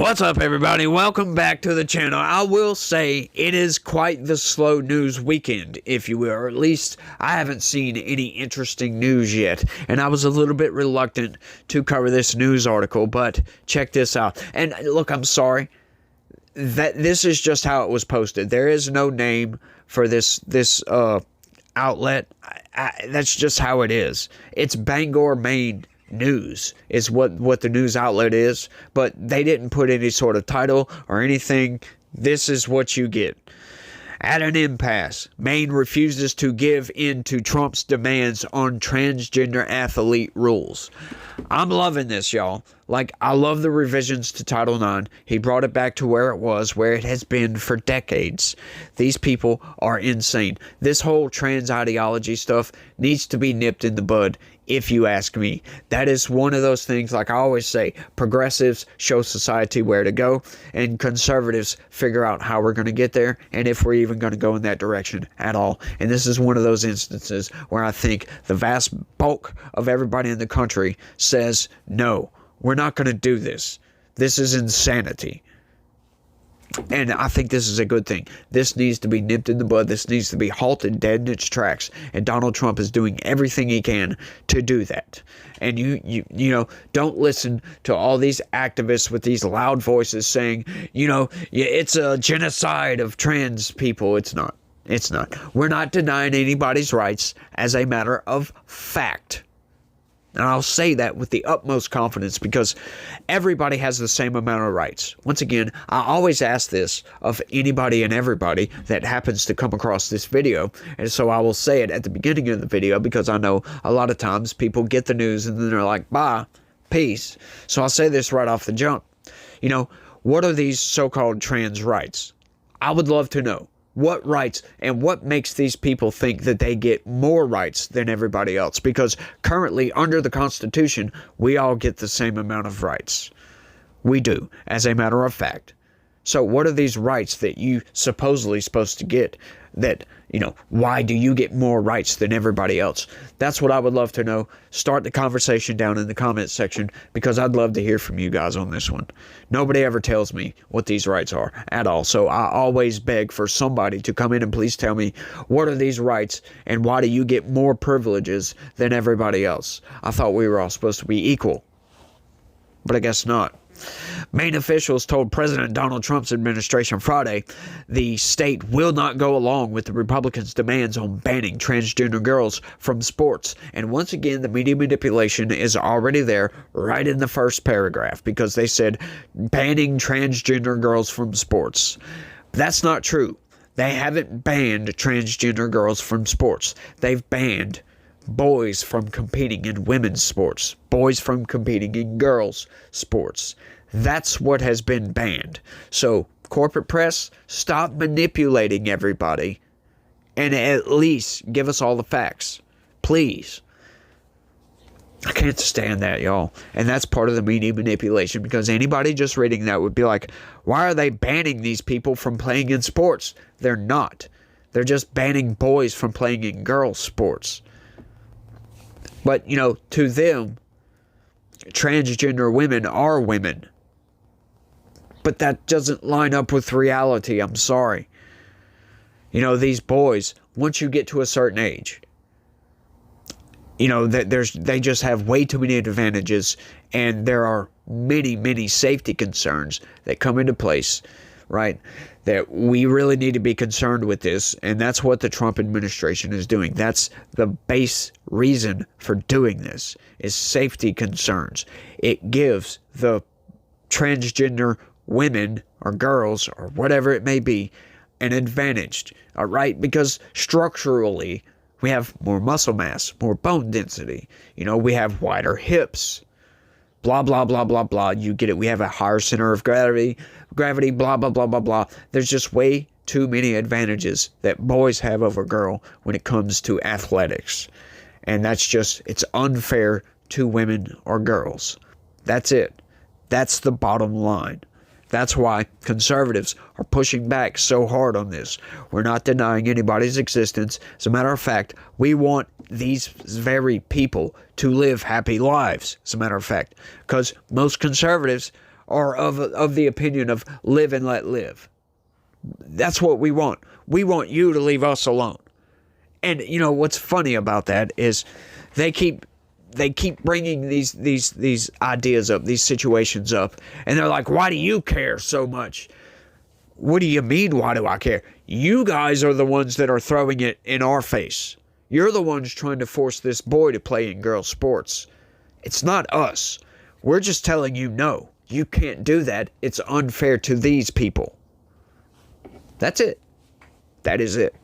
What's up, everybody? Welcome back to the channel. I will say it is quite the slow news weekend, if you will, or at least I haven't seen any interesting news yet, and I was a little bit reluctant to cover this news article, but check this out. And look, I'm sorry that this is just how it was posted. There is no name for this outlet. That's just how it is. It's Bangor, Maine News is what the news outlet is, but they didn't put any sort of title or anything. This is what you get. At an impasse, Maine refuses to give in to Trump's demands on transgender athlete rules. I'm loving this, y'all. Like, I love the revisions to Title IX. He brought it back to where it was, where it has been for decades. These people are insane. This whole trans ideology stuff needs to be nipped in the bud, if you ask me. That is one of those things, like I always say, progressives show society where to go, and conservatives figure out how we're going to get there, and if we're even going to go in that direction at all. And this is one of those instances where I think the vast bulk of everybody in the country says, no, we're not going to do this. This is insanity. And I think this is a good thing. This needs to be nipped in the bud. This needs to be halted dead in its tracks. And Donald Trump is doing everything he can to do that. And you know, don't listen to all these activists with these loud voices saying, you know, it's a genocide of trans people. It's not. It's not. We're not denying anybody's rights as a matter of fact. And I'll say that with the utmost confidence because everybody has the same amount of rights. Once again, I always ask this of anybody and everybody that happens to come across this video. And so I will say it at the beginning of the video because I know a lot of times people get the news and then they're like, bye, peace. So I'll say this right off the jump. You know, what are these so-called trans rights? I would love to know. What rights and what makes these people think that they get more rights than everybody else? Because currently, under the Constitution, we all get the same amount of rights. We do, as a matter of fact. So what are these rights that you supposedly supposed to get? That, you know, why do you get more rights than everybody else? That's what I would love to know. Start the conversation down in the comments section because I'd love to hear from you guys on this one. Nobody ever tells me what these rights are at all. So I always beg for somebody to come in and please tell me what are these rights and why do you get more privileges than everybody else? I thought we were all supposed to be equal, but I guess not. Maine officials told President Donald Trump's administration Friday the state will not go along with the Republicans' demands on banning transgender girls from sports. And once again, the media manipulation is already there right in the first paragraph because they said banning transgender girls from sports. That's not true. They haven't banned transgender girls from sports. They've banned boys from competing in women's sports, boys from competing in girls' sports. That's what has been banned. So, corporate press, stop manipulating everybody and at least give us all the facts. Please. I can't stand that, y'all. And that's part of the media manipulation because anybody just reading that would be like, why are they banning these people from playing in sports? They're not. They're just banning boys from playing in girls' sports. But, you know, to them, transgender women are women. But that doesn't line up with reality. I'm sorry. You know, these boys, once you get to a certain age, you know, they just have way too many advantages. And there are many, many safety concerns that come into place, right? That we really need to be concerned with this. And that's what the Trump administration is doing. That's the base reason for doing this is safety concerns. It gives the transgender women or girls or whatever it may be an advantage, all right? Because structurally, we have more muscle mass, more bone density. You know, we have wider hips. Blah, blah, blah, blah, blah. You get it. We have a higher center of gravity, blah, blah, blah, blah, blah. There's just way too many advantages that boys have over girl when it comes to athletics. And that's just, it's unfair to women or girls. That's it. That's the bottom line. That's why conservatives are pushing back so hard on this. We're not denying anybody's existence. As a matter of fact, we want these very people to live happy lives, as a matter of fact. Because most conservatives are of the opinion of live and let live. That's what we want. We want you to leave us alone. And you know what's funny about that is they keep bringing these ideas up, these situations up, and they're like, "Why do you care so much?" What do you mean, why do I care? You guys are the ones that are throwing it in our face. You're the ones trying to force this boy to play in girls' sports. It's not us. We're just telling you, no, you can't do that. It's unfair to these people. That's it. That is it.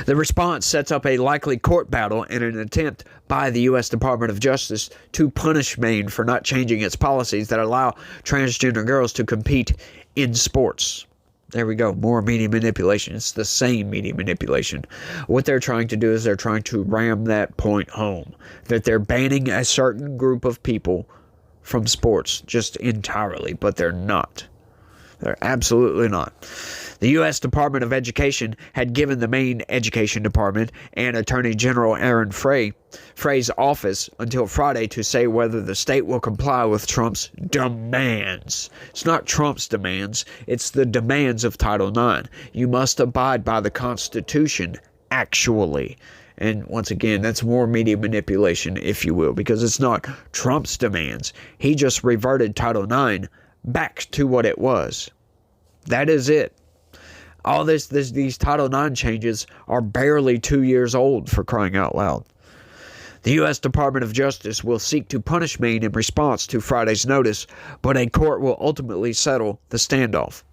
The response sets up a likely court battle in an attempt by the U.S. Department of Justice to punish Maine for not changing its policies that allow transgender girls to compete in sports. There we go. More media manipulation. It's the same media manipulation. What they're trying to do is they're trying to ram that point home, that they're banning a certain group of people from sports just entirely, but they're not. They're absolutely not. The U.S. Department of Education had given the Maine Education Department and Attorney General Aaron Frey's office until Friday to say whether the state will comply with Trump's demands. It's not Trump's demands, it's the demands of Title IX. You must abide by the Constitution, actually. And once again, that's more media manipulation, if you will, because it's not Trump's demands. He just reverted Title IX back to what it was. That is it. All these Title IX changes are barely 2 years old, for crying out loud. The U.S. Department of Justice will seek to punish Maine in response to Friday's notice, but a court will ultimately settle the standoff.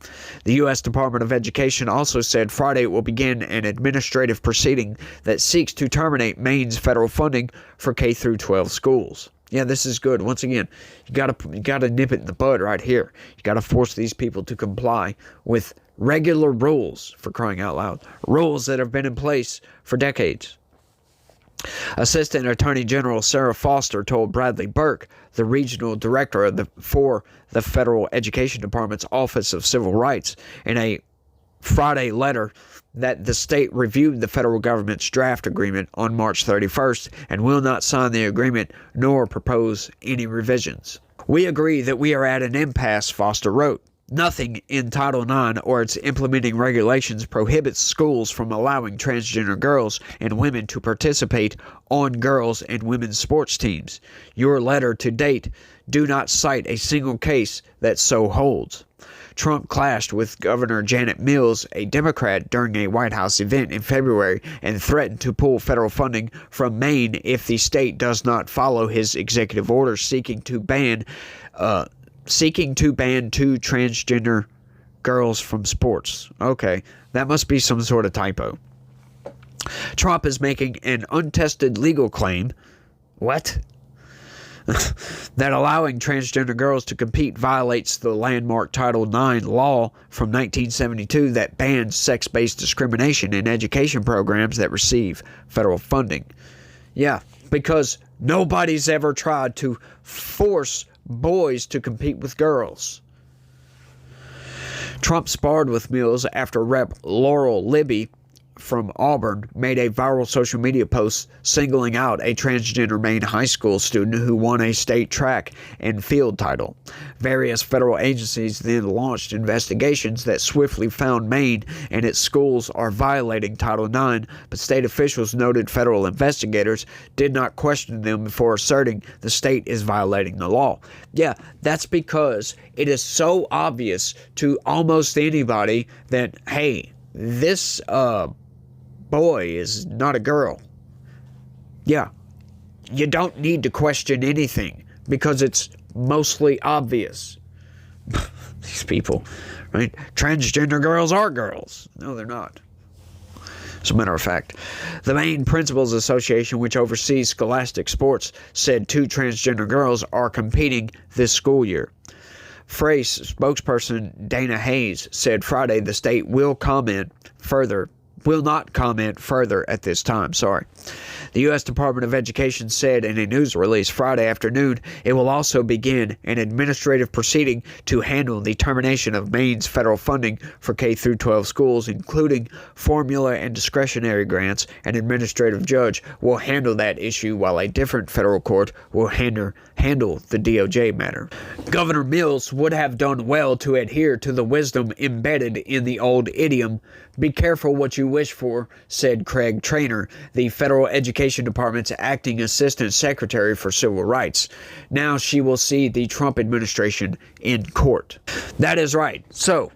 The U.S. Department of Education also said Friday it will begin an administrative proceeding that seeks to terminate Maine's federal funding for K-12 schools. Yeah, this is good. Once again, you gotta nip it in the bud right here. You gotta force these people to comply with regular rules, for crying out loud. Rules that have been in place for decades. Assistant Attorney General Sarah Foster told Bradley Burke, the regional director for the Federal Education Department's Office of Civil Rights, in a Friday letter that the state reviewed the federal government's draft agreement on March 31st and will not sign the agreement nor propose any revisions. We agree that we are at an impasse, Foster wrote. Nothing in Title IX or its implementing regulations prohibits schools from allowing transgender girls and women to participate on girls' and women's sports teams. Your letter to date do not cite a single case that so holds. Trump clashed with Governor Janet Mills, a Democrat, during a White House event in February and threatened to pull federal funding from Maine if the state does not follow his executive order seeking to ban two transgender girls from sports. Okay, that must be some sort of typo. Trump is making an untested legal claim. What? That allowing transgender girls to compete violates the landmark Title IX law from 1972 that bans sex-based discrimination in education programs that receive federal funding. Yeah, because nobody's ever tried to force boys to compete with girls. Trump sparred with Mills after Rep. Laurel Libby from Auburn made a viral social media post singling out a transgender Maine high school student who won a state track and field title. Various federal agencies then launched investigations that swiftly found Maine and its schools are violating Title IX, but state officials noted federal investigators did not question them before asserting the state is violating the law. Yeah, that's because it is so obvious to almost anybody that, hey, this boy is not a girl. Yeah, you don't need to question anything because it's mostly obvious. These people, right? Transgender girls are girls. No, they're not. As a matter of fact, the Maine Principals Association, which oversees scholastic sports, said 2 transgender girls are competing this school year. Frey's spokesperson Dana Hayes said Friday the state will not comment further at this time. The U.S. Department of Education said in a news release Friday afternoon it will also begin an administrative proceeding to handle the termination of Maine's federal funding for K-12 schools, including formula and discretionary grants. An administrative judge will handle that issue while a different federal court will handle the DOJ matter. Governor Mills would have done well to adhere to the wisdom embedded in the old idiom, "Be careful what you wish for," said Craig Traynor, the Federal Education Department's acting Assistant Secretary for Civil Rights. Now she will see the Trump administration in court. That is right. So,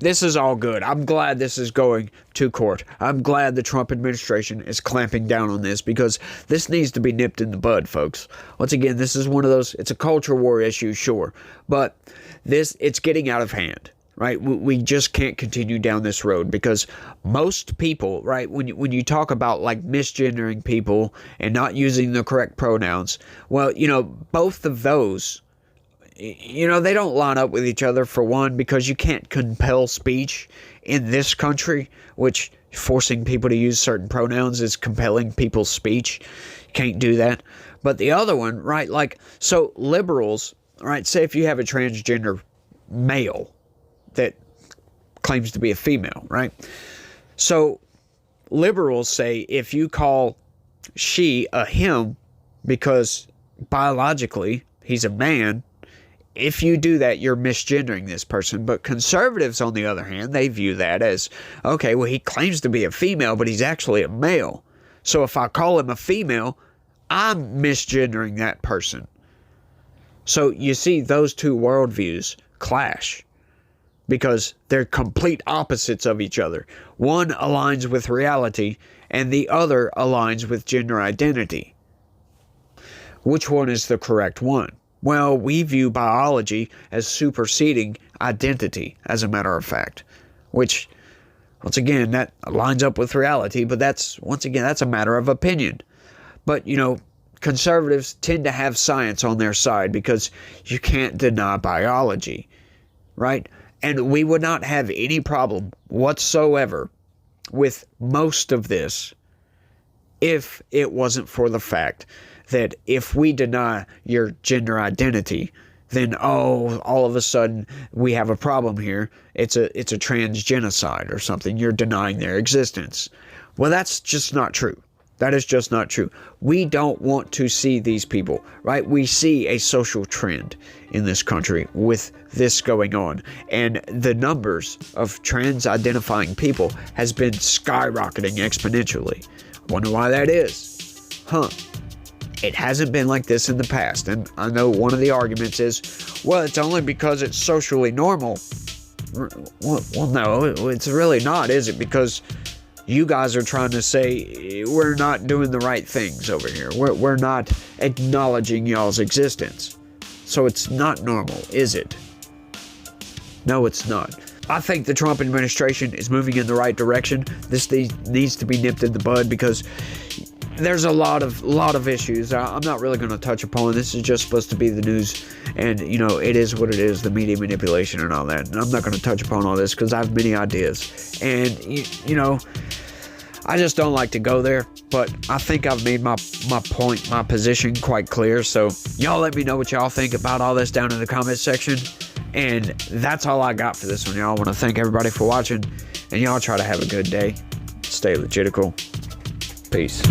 this is all good. I'm glad this is going to court. I'm glad the Trump administration is clamping down on this, because this needs to be nipped in the bud, folks. Once again, this is one of those, it's a culture war issue, sure, but it's getting out of hand, right? We just can't continue down this road, because most people, right, when you talk about like misgendering people and not using the correct pronouns, well, both of those, they don't line up with each other, for one, because you can't compel speech in this country, which forcing people to use certain pronouns is compelling people's speech. You can't do that. But the other one, right, like, so liberals, right, say if you have a transgender male that claims to be a female, right? So liberals say if you call she a him because biologically he's a man, if you do that, you're misgendering this person. But conservatives, on the other hand, they view that as, okay, well, he claims to be a female, but he's actually a male. So if I call him a female, I'm misgendering that person. So you see, those two worldviews clash because they're complete opposites of each other. One aligns with reality, and the other aligns with gender identity. Which one is the correct one? Well, we view biology as superseding identity, as a matter of fact, which, once again, that lines up with reality, but that's a matter of opinion. But, conservatives tend to have science on their side because you can't deny biology, right? And we would not have any problem whatsoever with most of this if it wasn't for the fact that if we deny your gender identity, then all of a sudden we have a problem here. It's a transgenocide or something. You're denying their existence. Well, that's just not true. That is just not true. We don't want to see these people, right? We see a social trend in this country with this going on, and the numbers of trans-identifying people has been skyrocketing exponentially. Wonder why that is? It hasn't been like this in the past, and I know one of the arguments is, well, it's only because it's socially normal. Well, no, it's really not, is it? Because you guys are trying to say we're not doing the right things over here. We're not acknowledging y'all's existence. So it's not normal, is it? No, it's not. I think the Trump administration is moving in the right direction. This needs to be nipped in the bud because there's a lot of issues. I'm not really going to touch upon. This is just supposed to be the news, and it is what it is, the media manipulation and all that. And I'm not going to touch upon all this because I have many ideas, and I just don't like to go there. But I think I've made my point, my position quite clear. So y'all let me know what y'all think about all this down in the comment section. And that's all I got for this one, y'all. I want to thank everybody for watching, and y'all try to have a good day. Stay legitical. Peace.